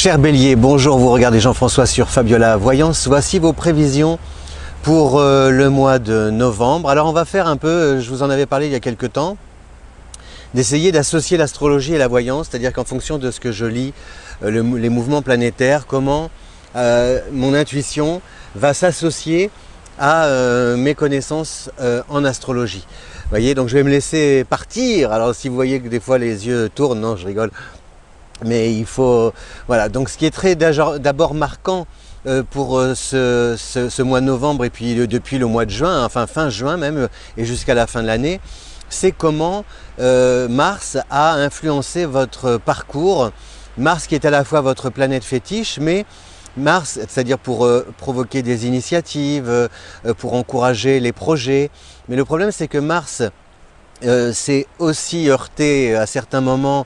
Cher Bélier, bonjour, vous regardez Jean-François sur Fabiola Voyance. Voici vos prévisions pour le mois de novembre. Alors on va faire un peu, je vous en avais parlé il y a quelques temps, d'essayer d'associer l'astrologie et la voyance, c'est-à-dire qu'en fonction de ce que je lis, les mouvements planétaires, comment mon intuition va s'associer à mes connaissances en astrologie. Vous voyez, donc je vais me laisser partir. Alors si vous voyez que des fois les yeux tournent, non, je rigole. Mais il faut, voilà, donc ce qui est très d'abord marquant pour ce mois de novembre et puis depuis le mois de juin, enfin fin juin même et jusqu'à la fin de l'année, c'est comment Mars a influencé votre parcours. Mars qui est à la fois votre planète fétiche, mais Mars, c'est-à-dire pour provoquer des initiatives, pour encourager les projets. Mais le problème c'est que Mars s'est aussi heurté à certains moments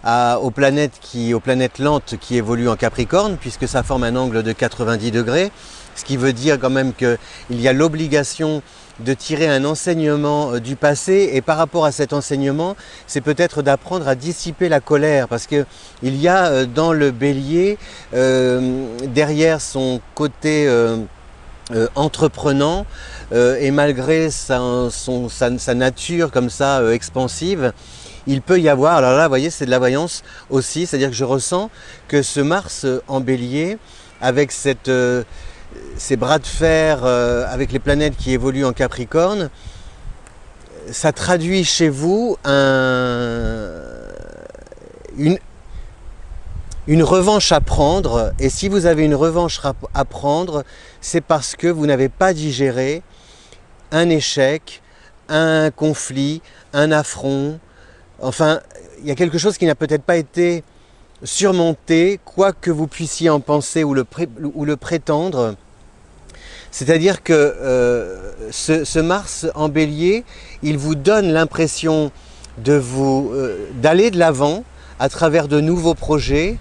aux planètes lentes qui évoluent en Capricorne, puisque ça forme un angle de 90 degrés, ce qui veut dire quand même qu'il y a l'obligation de tirer un enseignement du passé, et par rapport à cet enseignement, c'est peut-être d'apprendre à dissiper la colère, parce qu'il y a dans le Bélier, derrière son côté entreprenant, et malgré sa nature comme ça expansive, il peut y avoir, alors là vous voyez c'est de la voyance aussi, c'est-à-dire que je ressens que ce Mars en Bélier, avec ces bras de fer, avec les planètes qui évoluent en Capricorne, ça traduit chez vous une revanche à prendre, et si vous avez une revanche à prendre, c'est parce que vous n'avez pas digéré un échec, un conflit, un affront. Enfin, il y a quelque chose qui n'a peut-être pas été surmonté, quoi que vous puissiez en penser ou le prétendre. C'est-à-dire que ce Mars en Bélier, il vous donne l'impression d'aller de l'avant à travers de nouveaux projets,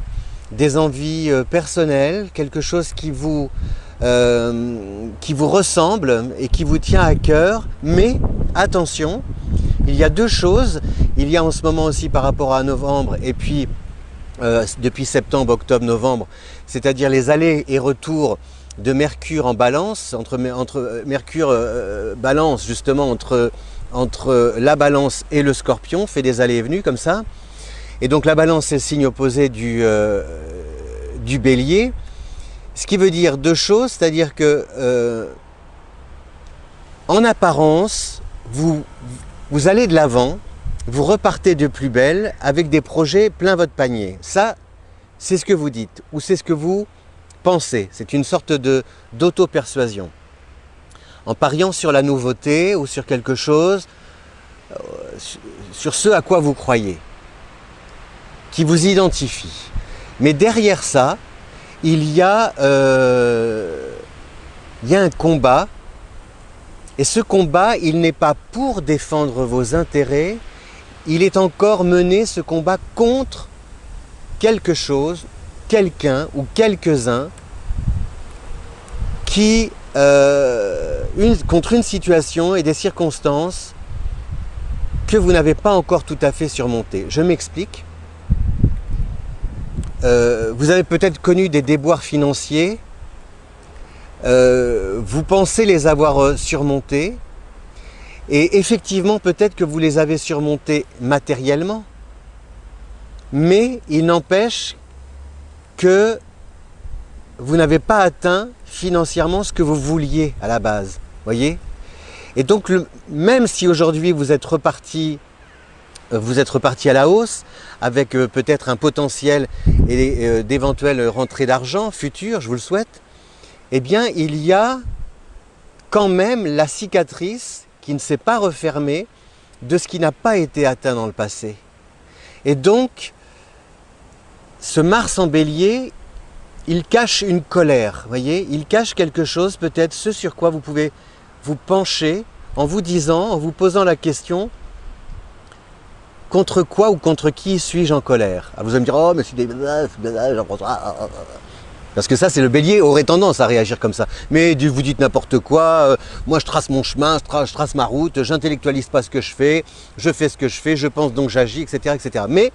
des envies personnelles, quelque chose qui vous ressemble et qui vous tient à cœur. Mais attention, il y a deux choses. Il y a en ce moment aussi par rapport à novembre et puis depuis septembre, octobre, novembre, c'est-à-dire les allers et retours de Mercure en balance, entre Mercure balance justement entre la balance et le Scorpion, fait des allées et venues comme ça. Et donc la balance c'est le signe opposé du Bélier, ce qui veut dire deux choses, c'est-à-dire que en apparence, vous allez de l'avant, vous repartez de plus belle avec des projets plein votre panier. Ça, c'est ce que vous dites ou c'est ce que vous pensez. C'est une sorte d'auto-persuasion. En pariant sur la nouveauté ou sur quelque chose, sur ce à quoi vous croyez, qui vous identifie. Mais derrière ça, il y a un combat. Et ce combat, il n'est pas pour défendre vos intérêts, il est encore mené, ce combat, contre quelque chose, quelqu'un ou quelques-uns qui, contre une situation et des circonstances que vous n'avez pas encore tout à fait surmontées. Je m'explique. Vous avez peut-être connu des déboires financiers. Vous pensez les avoir surmontés, et effectivement peut-être que vous les avez surmontés matériellement, mais il n'empêche que vous n'avez pas atteint financièrement ce que vous vouliez à la base, voyez. Et donc même si aujourd'hui vous êtes reparti à la hausse, avec peut-être un potentiel et d'éventuelles rentrées d'argent futures, je vous le souhaite, eh bien, il y a quand même la cicatrice qui ne s'est pas refermée de ce qui n'a pas été atteint dans le passé. Et donc, ce Mars en Bélier, il cache une colère, voyez, il cache quelque chose, peut-être ce sur quoi vous pouvez vous pencher en vous disant, en vous posant la question, contre quoi ou contre qui suis-je en colère? Vous allez me dire, oh, mais c'est des... Parce que ça, c'est le Bélier aurait tendance à réagir comme ça. Mais vous dites n'importe quoi, moi je trace mon chemin, je trace ma route, j'intellectualise pas ce que je fais ce que je fais, je pense donc j'agis, etc., etc. Mais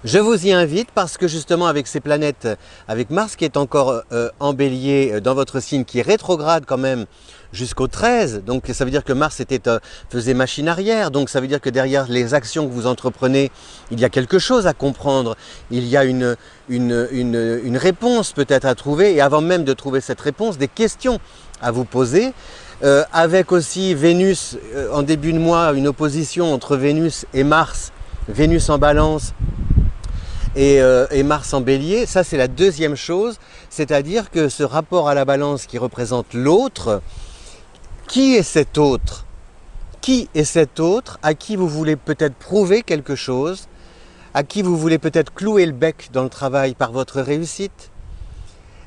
Je vous y invite parce que justement avec ces planètes, avec Mars qui est encore en Bélier dans votre signe, qui est rétrograde quand même jusqu'au 13, donc ça veut dire que Mars faisait machine arrière, donc ça veut dire que derrière les actions que vous entreprenez, il y a quelque chose à comprendre, il y a une réponse peut-être à trouver, et avant même de trouver cette réponse, des questions à vous poser. Avec aussi Vénus en début de mois, une opposition entre Vénus et Mars, Vénus en Balance, et Mars en Bélier, ça c'est la deuxième chose, c'est-à-dire que ce rapport à la balance qui représente l'autre, qui est cet autre? Qui est cet autre à qui vous voulez peut-être prouver quelque chose, à qui vous voulez peut-être clouer le bec dans le travail par votre réussite,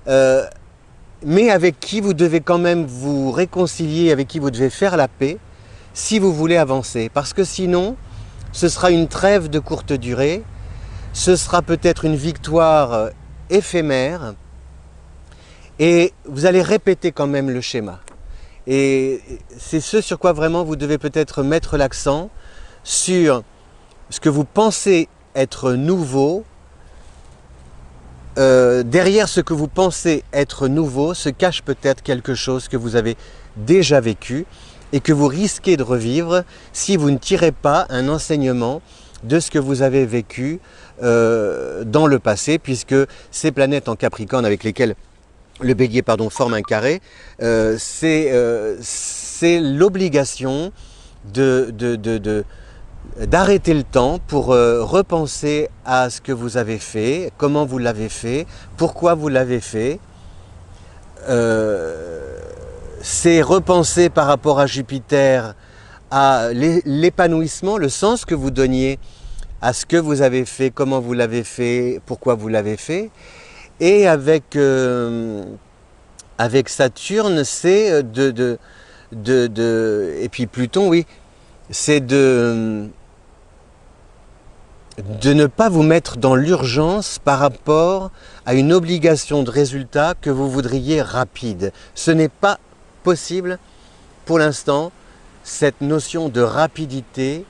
mais avec qui vous devez quand même vous réconcilier, avec qui vous devez faire la paix, si vous voulez avancer. Parce que sinon, ce sera une trêve de courte durée, ce sera peut-être une victoire éphémère et vous allez répéter quand même le schéma. Et c'est ce sur quoi vraiment vous devez peut-être mettre l'accent, sur ce que vous pensez être nouveau. Derrière ce que vous pensez être nouveau se cache peut-être quelque chose que vous avez déjà vécu et que vous risquez de revivre si vous ne tirez pas un enseignement de ce que vous avez vécu dans le passé, puisque ces planètes en Capricorne avec lesquelles le Bélier forme un carré, c'est l'obligation d'arrêter le temps pour repenser à ce que vous avez fait, comment vous l'avez fait, pourquoi vous l'avez fait. C'est repenser par rapport à Jupiter à l'épanouissement, le sens que vous donniez à ce que vous avez fait, comment vous l'avez fait, pourquoi vous l'avez fait. Et avec Saturne, c'est et puis Pluton, oui, c'est de ne pas vous mettre dans l'urgence par rapport à une obligation de résultat que vous voudriez rapide. Ce n'est pas possible pour l'instant, cette notion de rapidité,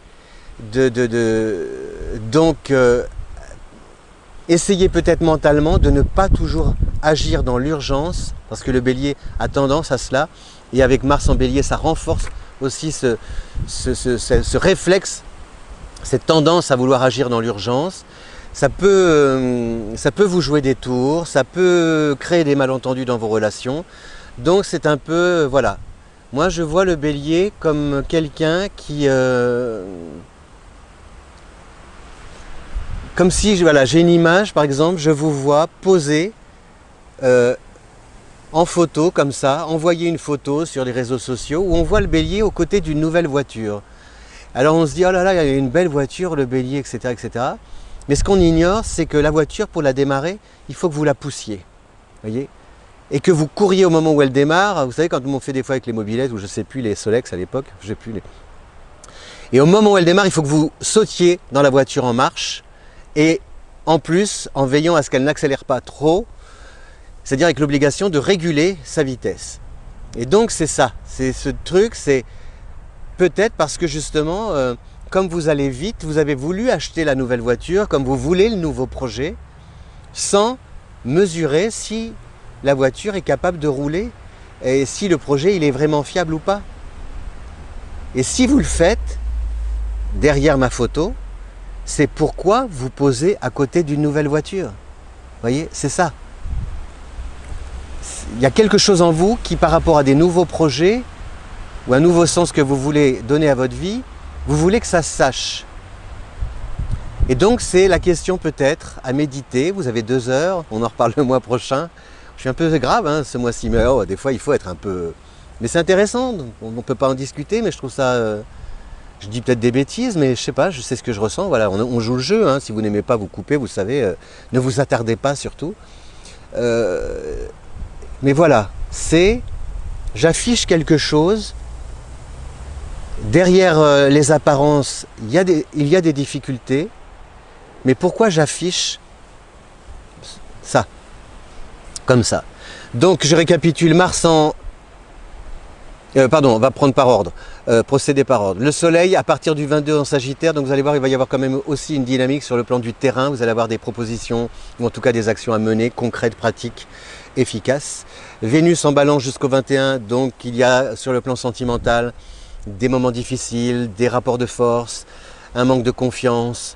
donc essayez peut-être mentalement de ne pas toujours agir dans l'urgence, parce que le Bélier a tendance à cela, et avec Mars en Bélier, ça renforce aussi ce réflexe, cette tendance à vouloir agir dans l'urgence. Ça peut vous jouer des tours, ça peut créer des malentendus dans vos relations. Donc c'est un peu, voilà. Moi je vois le Bélier comme quelqu'un qui... comme si, voilà, j'ai une image par exemple, je vous vois poser en photo comme ça, envoyer une photo sur les réseaux sociaux où on voit le Bélier aux côtés d'une nouvelle voiture. Alors on se dit, oh là là, il y a une belle voiture, le Bélier, etc. etc. Mais ce qu'on ignore, c'est que la voiture, pour la démarrer, il faut que vous la poussiez. Voyez, et que vous couriez au moment où elle démarre. Vous savez, quand on fait des fois avec les mobylettes, ou je ne sais plus, les Solex à l'époque, je sais plus. Et au moment où elle démarre, il faut que vous sautiez dans la voiture en marche. Et en plus, en veillant à ce qu'elle n'accélère pas trop, c'est-à-dire avec l'obligation de réguler sa vitesse. Et donc c'est ça, c'est ce truc, c'est peut-être parce que justement, comme vous allez vite, vous avez voulu acheter la nouvelle voiture, comme vous voulez le nouveau projet, sans mesurer si la voiture est capable de rouler et si le projet il est vraiment fiable ou pas. Et si vous le faites, derrière ma photo, c'est pourquoi vous posez à côté d'une nouvelle voiture. Vous voyez, c'est ça. Il y a quelque chose en vous qui, par rapport à des nouveaux projets ou un nouveau sens que vous voulez donner à votre vie, vous voulez que ça se sache. Et donc c'est la question peut-être à méditer. Vous avez 2 heures, on en reparle le mois prochain. Je suis un peu grave hein, ce mois-ci, mais des fois il faut être un peu... Mais c'est intéressant, on ne peut pas en discuter, mais je trouve ça... Je dis peut-être des bêtises, mais je sais pas, je sais ce que je ressens. Voilà, on joue le jeu, hein. Si vous n'aimez pas, vous coupez, vous savez, ne vous attardez pas surtout. Mais voilà, j'affiche quelque chose. Derrière les apparences, il y a des difficultés. Mais pourquoi j'affiche ça, comme ça? Donc je récapitule, Mars en Pardon, on va prendre par ordre, procéder par ordre. Le soleil à partir du 22 en Sagittaire, donc vous allez voir, il va y avoir quand même aussi une dynamique sur le plan du terrain. Vous allez avoir des propositions, ou en tout cas des actions à mener, concrètes, pratiques, efficaces. Vénus en Balance jusqu'au 21, donc il y a sur le plan sentimental des moments difficiles, des rapports de force, un manque de confiance,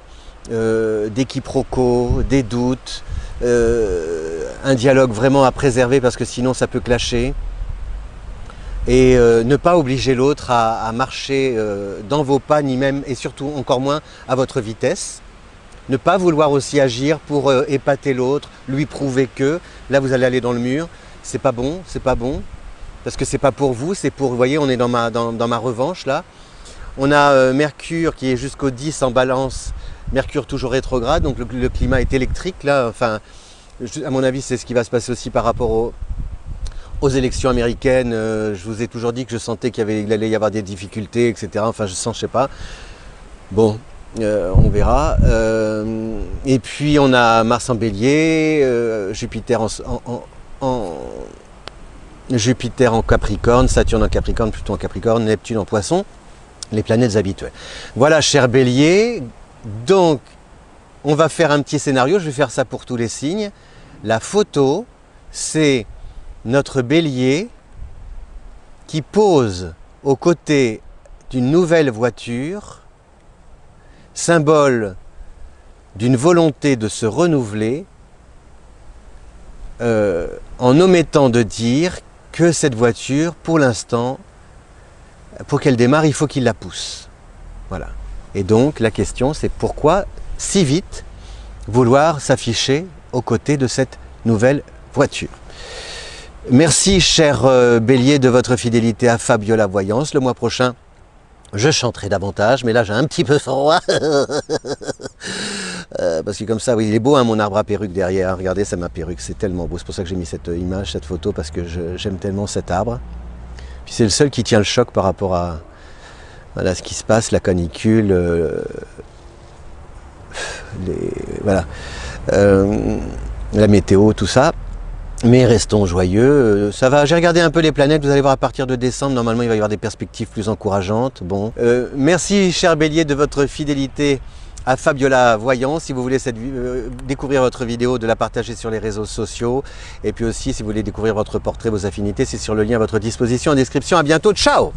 des quiproquos, des doutes, un dialogue vraiment à préserver parce que sinon ça peut clasher. Et ne pas obliger l'autre à marcher dans vos pas, ni même et surtout encore moins à votre vitesse. Ne pas vouloir aussi agir pour épater l'autre, lui prouver que là vous allez aller dans le mur. C'est pas bon, parce que c'est pas pour vous, c'est pour, vous voyez, on est dans ma revanche là. On a Mercure qui est jusqu'au 10 en Balance, Mercure toujours rétrograde, donc le climat est électrique là. Enfin, à mon avis, c'est ce qui va se passer aussi par rapport aux élections américaines. Je vous ai toujours dit que je sentais qu'il allait y avoir des difficultés, etc. Enfin, je sens, je sais pas. Bon, on verra. Et puis, on a Mars en Bélier, Jupiter Jupiter en Capricorne, Saturne en Capricorne, Pluton en Capricorne, Neptune en Poisson, les planètes habituelles. Voilà, cher Bélier. Donc, on va faire un petit scénario. Je vais faire ça pour tous les signes. La photo, c'est notre Bélier qui pose aux côtés d'une nouvelle voiture, symbole d'une volonté de se renouveler, en omettant de dire que cette voiture, pour l'instant, pour qu'elle démarre, il faut qu'il la pousse. Voilà. Et donc, la question, c'est pourquoi si vite vouloir s'afficher aux côtés de cette nouvelle voiture. Merci, cher Bélier, de votre fidélité à Fabiola Voyance. Le mois prochain, je chanterai davantage, mais là, j'ai un petit peu froid. Parce que comme ça, oui, il est beau, hein, mon arbre à perruque derrière. Regardez, c'est ma perruque, c'est tellement beau. C'est pour ça que j'ai mis cette image, cette photo, parce que j'aime tellement cet arbre. Puis c'est le seul qui tient le choc par rapport à voilà, ce qui se passe, la canicule, voilà, la météo, tout ça. Mais restons joyeux, ça va. J'ai regardé un peu les planètes, vous allez voir à partir de décembre, normalement il va y avoir des perspectives plus encourageantes. Bon, merci cher Bélier de votre fidélité à Fabiola Voyance. Si vous voulez découvrir votre vidéo, de la partager sur les réseaux sociaux. Et puis aussi, si vous voulez découvrir votre portrait, vos affinités, c'est sur le lien à votre disposition en description. À bientôt, ciao!